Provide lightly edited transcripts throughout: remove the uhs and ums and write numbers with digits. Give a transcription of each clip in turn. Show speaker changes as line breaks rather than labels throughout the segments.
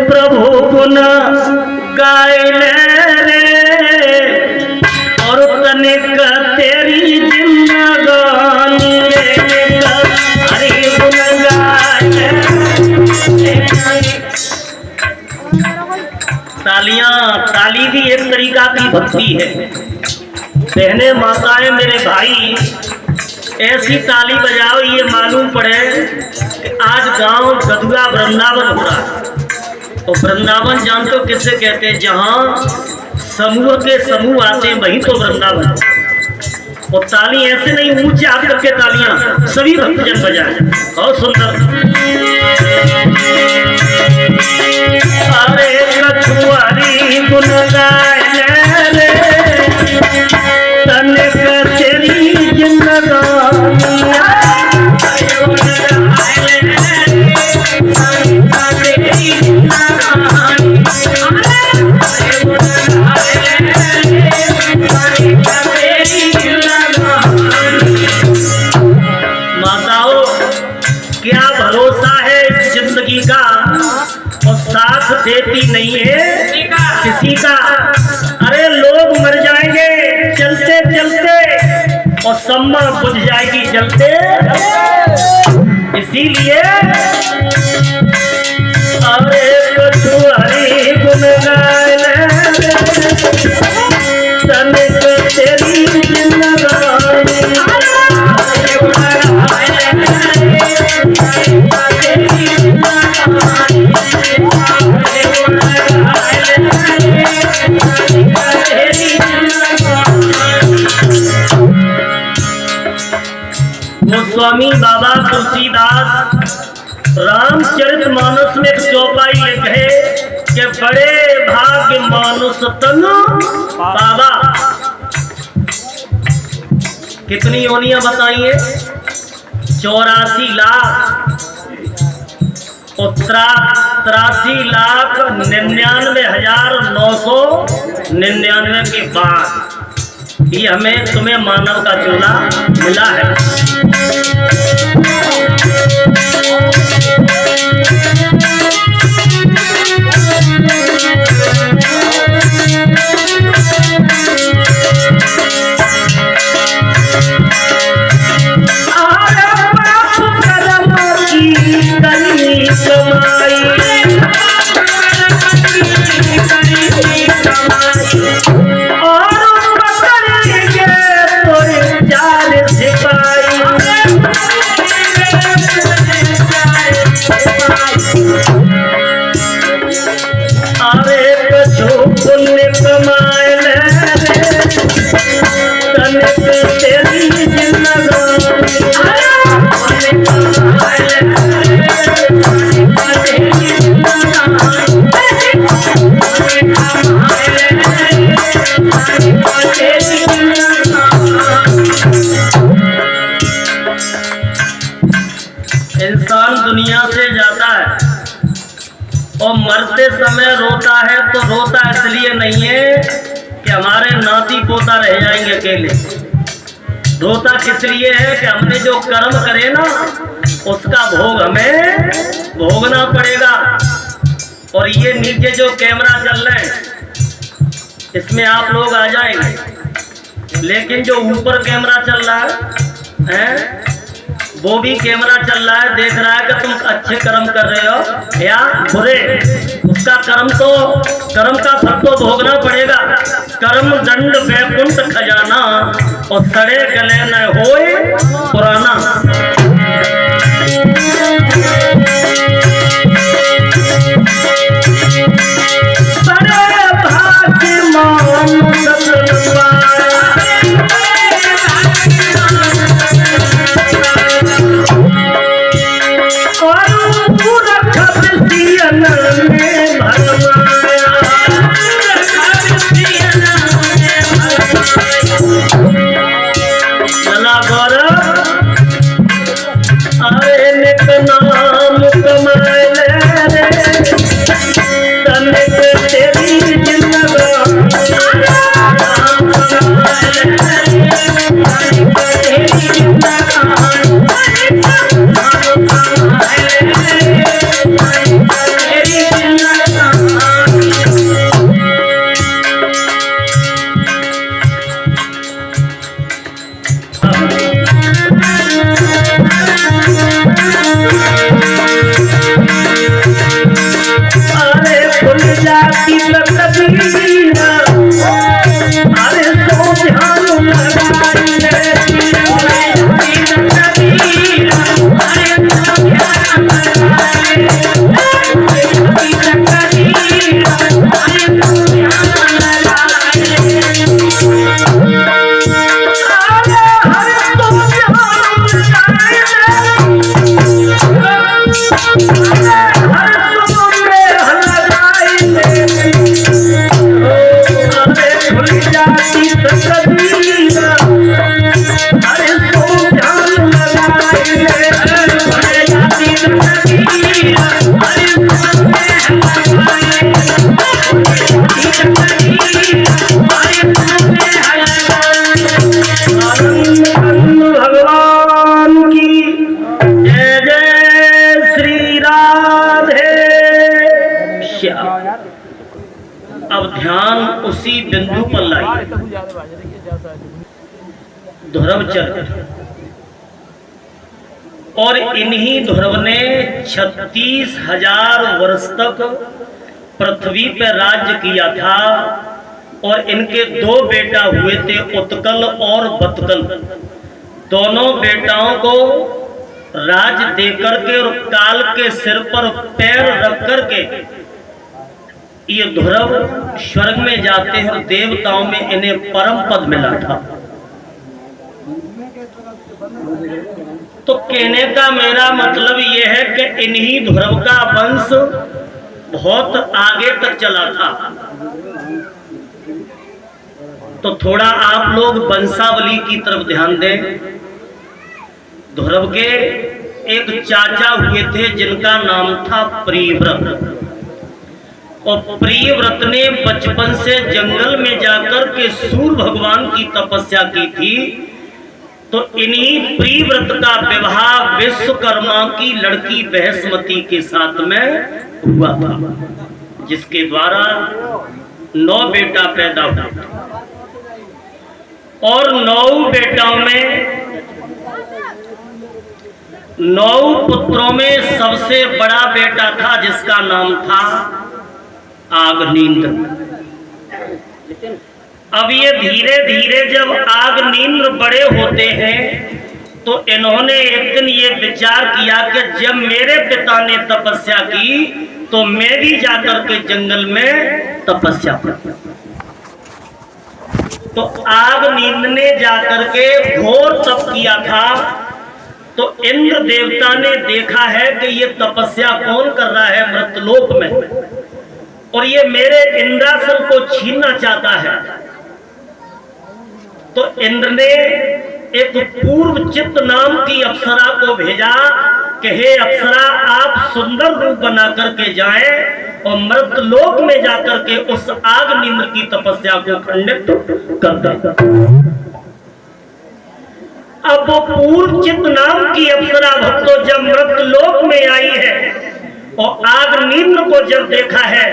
प्रभु गुण गायले रे और तनिक तेरी जिंदगानी हरि गुण गायले। ताली भी एक तरीका की भक्ति है। बहने माताएं मेरे भाई ऐसी ताली बजाओ ये मालूम पड़े कि आज गांव गदुआ वृंदावन हो रहा है। तो वृंदावन जानते हो किसे कहते हैं? जहां समूह के समूह आते हैं वही तो वृंदावन। और ताली ऐसे नहीं ऊंचे हाथ करके तालियां सभी भक्तजन बजाए। बहुत सुंदर। अरे कछुआरी गुण गायले रे तनिक तेरी जिंदगानी माताओं क्या भरोसा है इस जिंदगी का और साथ देती नहीं है किसी का। अरे लोग मर जाएंगे चलते चलते और सम्मा बुझ जाएगी जलते। इसीलिए अरे कछुआरी गुण गायले तनिक तेरी जिंदगानी गोस्वामी बाबा तुलसीदास रामचरितमानस में चौपाई लिखे कि बड़े भाग्य मानुष तन बाबा। कितनी योनियां बताइए? 84,99,999 के बाद ये हमें तुम्हें मानव का चूल्हा मिला है। इंसान दुनिया से जाता है और मरते समय रोता है तो रोता इसलिए नहीं है कि हमारे नाती पोता रह जाएंगे अकेले। रोता किस लिए है कि हमने जो कर्म करे ना उसका भोग हमें भोगना पड़ेगा। और ये नीचे जो कैमरा चल रहे हैं इसमें आप लोग आ जाएंगे, लेकिन जो ऊपर कैमरा चल रहा है वो भी कैमरा चल रहा है, देख रहा है कि तुम अच्छे कर्म कर रहे हो या बुरे। उसका कर्म का फल तो भोगना पड़ेगा। कर्म दंड वैकुंठ खजाना और सड़े गले न होए पुराना। बड़े भाग्य मानुष नाम कमाए रे तनिक तेरी जिंदगानी अब ध्यान उसी बिंदु पर लाइए। ध्रुव चल और इन्हीं ध्रुव ने 36,000 वर्ष तक पृथ्वी पर राज्य किया था और इनके 2 बेटा हुए थे, उत्कल और बतकल। दोनों बेटाओं को राज देकर के और काल के सिर पर पैर रख करके ये ध्रुव स्वर्ग में जाते हैं और देवताओं में इन्हें परम पद मिला था। तो कहने का मेरा मतलब यह है कि इन्हीं ध्रुव का वंश बहुत आगे तक चला था। तो थोड़ा आप लोग वंशावली की तरफ ध्यान दें। ध्रुव के एक चाचा हुए थे जिनका नाम था प्रियव्रत, और प्रियव्रत ने बचपन से जंगल में जाकर के सूर्य भगवान की तपस्या की थी। तो इन्हीं प्रियव्रत का विवाह विश्वकर्मा की लड़की बृहस्पति के साथ में हुआ था, जिसके द्वारा 9 बेटा पैदा हुए और 9 बेटाओं में 9 पुत्रों में सबसे बड़ा बेटा था जिसका नाम था आग्नेन्द्र। अब ये धीरे धीरे जब आग्नेन्द्र बड़े होते हैं तो इन्होंने एक दिन ये विचार किया कि जब मेरे पिता ने तपस्या की तो मैं भी जाकर के जंगल में तपस्या करूं। तो आग्नेन्द्र ने जाकर के घोर तप किया था। तो इंद्र देवता ने देखा है कि ये तपस्या कौन कर रहा है मृतलोक में, और ये मेरे इंद्रासन को छीनना चाहता है। तो इंद्र ने एक पूर्व चित्त नाम की अप्सरा को भेजा कि हे अप्सरा, आप सुंदर रूप बना करके जाएं और मृतलोक में जाकर के उस आग्नेन्द्र की तपस्या को खंडित कर दें। अब वो पूर्व चित्त नाम की अप्सरा भक्तों जब मृतलोक में आई है और आग्नेन्द्र को जब देखा है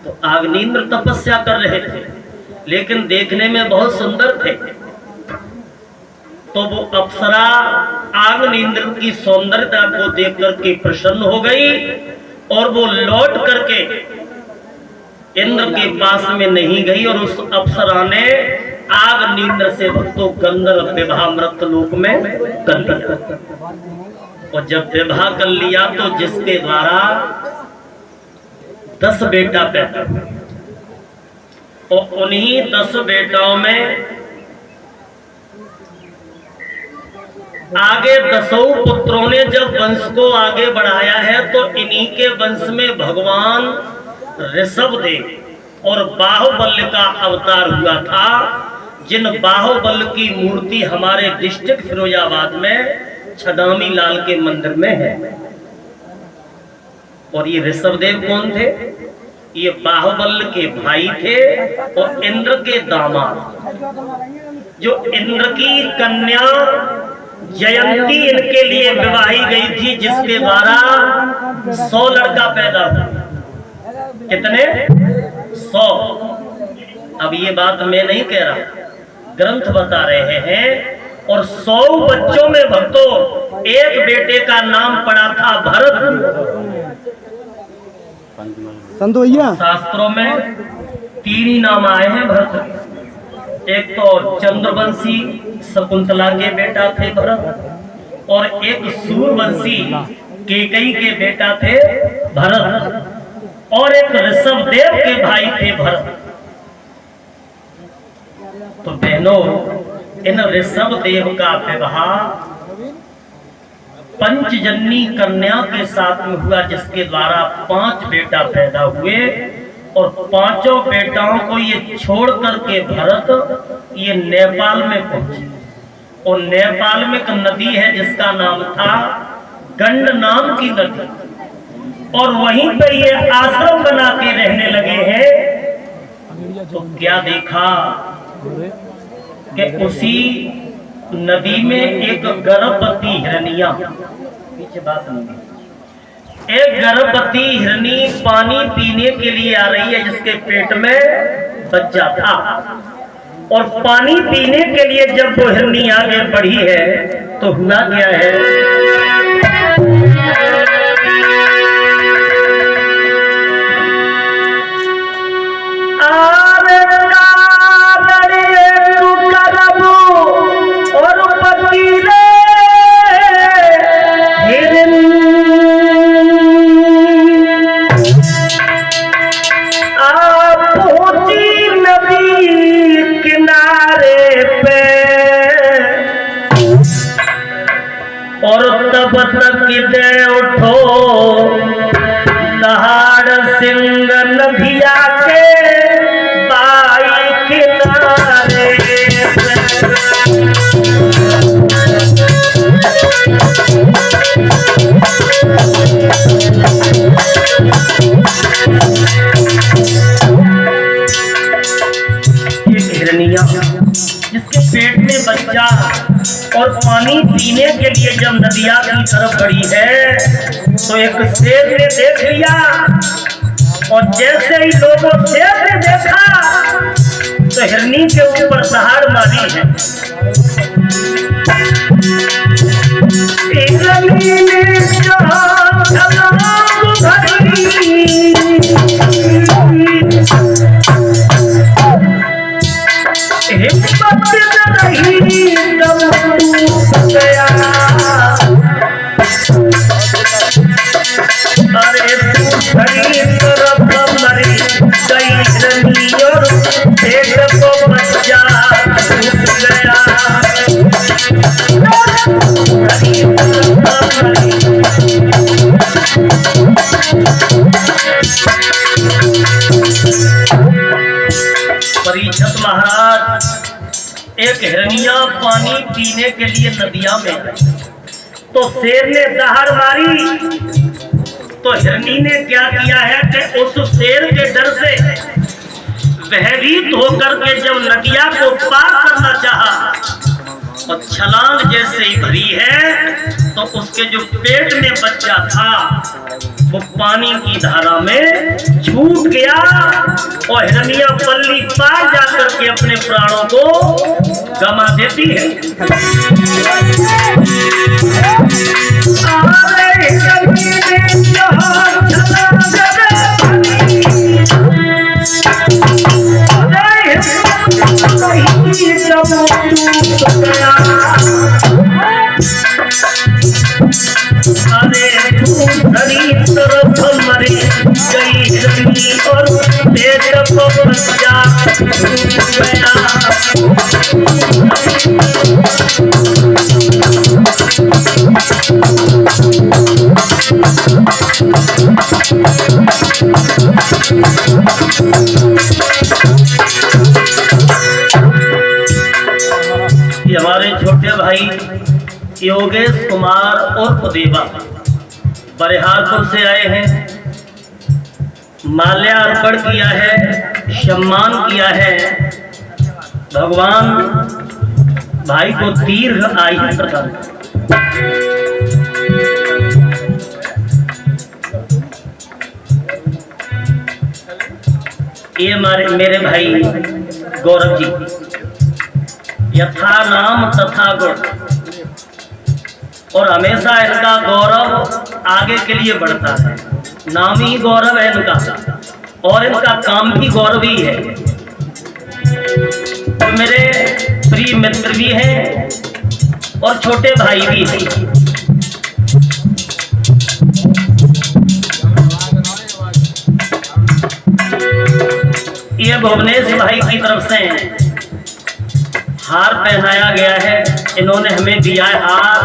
तो आग्नेन्द्र तपस्या कर रहे थे लेकिन देखने में बहुत सुंदर थे। तो वो अप्सरा आग्नेन्द्र की सौंदर्यता को देख करके प्रसन्न हो गई और वो लौट करके इंद्र के पास में नहीं गई और उस अप्सरा ने आग्नेन्द्र से भक्तों गंधर्व विवाह मृतलोक में कर लिया। और जब विवाह कर लिया तो जिसके द्वारा 10 बेटा पैदा हुए और उन्हीं 10 बेटाओं में आगे 10 पुत्रों ने जब वंश को आगे बढ़ाया है तो इन्हीं के वंश में भगवान ऋषभदेव और बाहुबल का अवतार हुआ था, जिन बाहुबल की मूर्ति हमारे डिस्ट्रिक्ट फिरोजाबाद में छदामी लाल के मंदिर में है। और ये ऋषभदेव कौन थे? ये बाहुबल के भाई थे और इंद्र के दामाद। जो इंद्र की कन्या जयंती इनके लिए विवाही गई थी, जिसके द्वारा 100 लड़का पैदा हुआ। कितने? 100। अब ये बात मैं नहीं कह रहा, ग्रंथ बता रहे हैं। और 100 बच्चों में भक्तों एक बेटे का नाम पड़ा था भरत।
संतो भैया
शास्त्रों में 3 ही नाम आए हैं भरत। एक तो चंद्रवंशी शकुंतला के बेटा थे भरत, और एक सूर्यवंशी कैकेयी के बेटा थे भरत, और एक ऋषभदेव के भाई थे भरत। तो बहनों, इन ऋषभदेव का विवाह पंचजन्नी कन्या के साथ में हुआ, जिसके द्वारा 5 बेटा पैदा हुए। और 5 बेटाओं को ये छोड़ करके भरत ये नेपाल में पहुंचे, और नेपाल में एक नदी है जिसका नाम था गंड नाम की नदी, और वहीं पे ये आश्रम बना के रहने लगे हैं। तो क्या देखा कि उसी नदी में एक गर्भवती हिरनिया, पीछे बात नहीं, एक गर्भवती हिरनी पानी पीने के लिए आ रही है जिसके पेट में बच्चा था, और पानी पीने के लिए जब वो हिरनी आगे बढ़ी है तो हुआ क्या है, और तब तक दे उठो दहाड़ सिंह नदिया के बाई किनारे ये हिरनिया जिसके पेट में बच्चा और पानी पीने के लिए जब नदिया की तरफ बढ़ी है तो एक शेर ने देख लिया, और जैसे ही लोगों शेर ने देखा तो हिरनी के ऊपर दहाड़ मारी है। हिरनी ने गया, अरे तू खड़ी तरफ मरी गई हिरनी और पेट को बच्चा टूट गया। परीक्षित महाराज एक हिरनिया पानी पीने के लिए नदिया में गई तो शेर ने दहाड़ मारी, तो हिरनी ने क्या किया है कि उस शेर के डर से भयभीत होकर के जब नदिया को पार करना चाहा और छलांग जैसे ही भरी है तो उसके जो पेट में बच्चा था वो पानी की धारा में छूट गया, और हिरनिया पल्ली पार जाकर के अपने प्राणों को गमा देती है। अरे तू धरी तरफ मरी गई हिरनी और पेट को बच्चा टूट गया। ये हमारे छोटे भाई योगेश कुमार और उदेवा बरिहारपुर से आए हैं, माल्यार्पण किया है, सम्मान किया है। भगवान भाई को दीर्घ आयु प्रदान करें। ये मेरे भाई गौरव जी, यथा नाम तथा गुण, और हमेशा इनका गौरव आगे के लिए बढ़ता है। नाम ही गौरव है इनका, और इनका काम भी गौरवी है। तो मेरे प्रिय मित्र भी हैं और छोटे भाई भी हैं। ये भुवनेश भाई की तरफ से हार पहनाया गया है, इन्होंने हमें दिया है हार,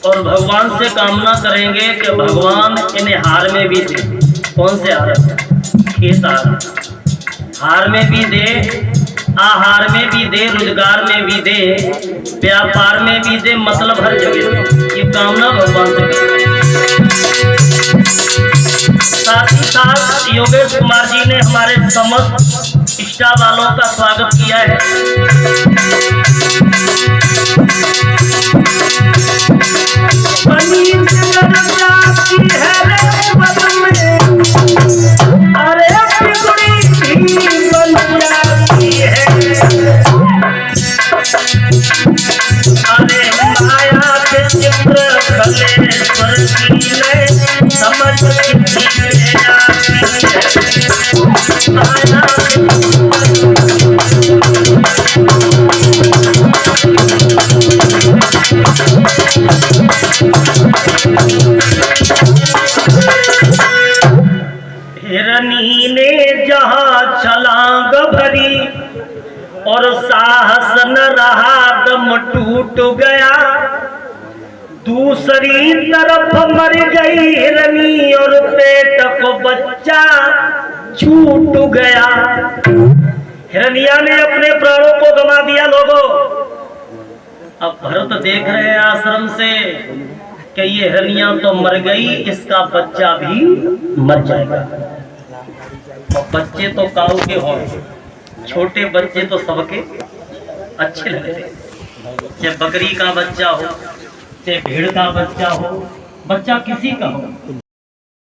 और भगवान से कामना करेंगे कि भगवान इन्हें हार में भी दे। कौन से हार? खेत हार में भी दे, आहार में भी दे, रोजगार में भी दे, व्यापार में भी दे, मतलब हर जगह। ये कामना भगवान से करें। साथ ही साथ योगेश कुमार जी ने हमारे समस्त इष्टा वालों का स्वागत किया है। पनीर टूट गया, दूसरी तरफ मर गई हिरनी और पेट को बच्चा छूट गया। हिरनिया ने अपने प्राणों को गंवा दिया। लोगों, अब भरत देख रहे हैं आश्रम से कि ये हिरनिया तो मर गई, इसका बच्चा भी मर जाएगा। और बच्चे तो काऊ के होंगे, छोटे बच्चे तो सबके अच्छे लगते, चाहे बकरी का बच्चा हो, चाहे भेड़ का बच्चा हो, बच्चा किसी का हो,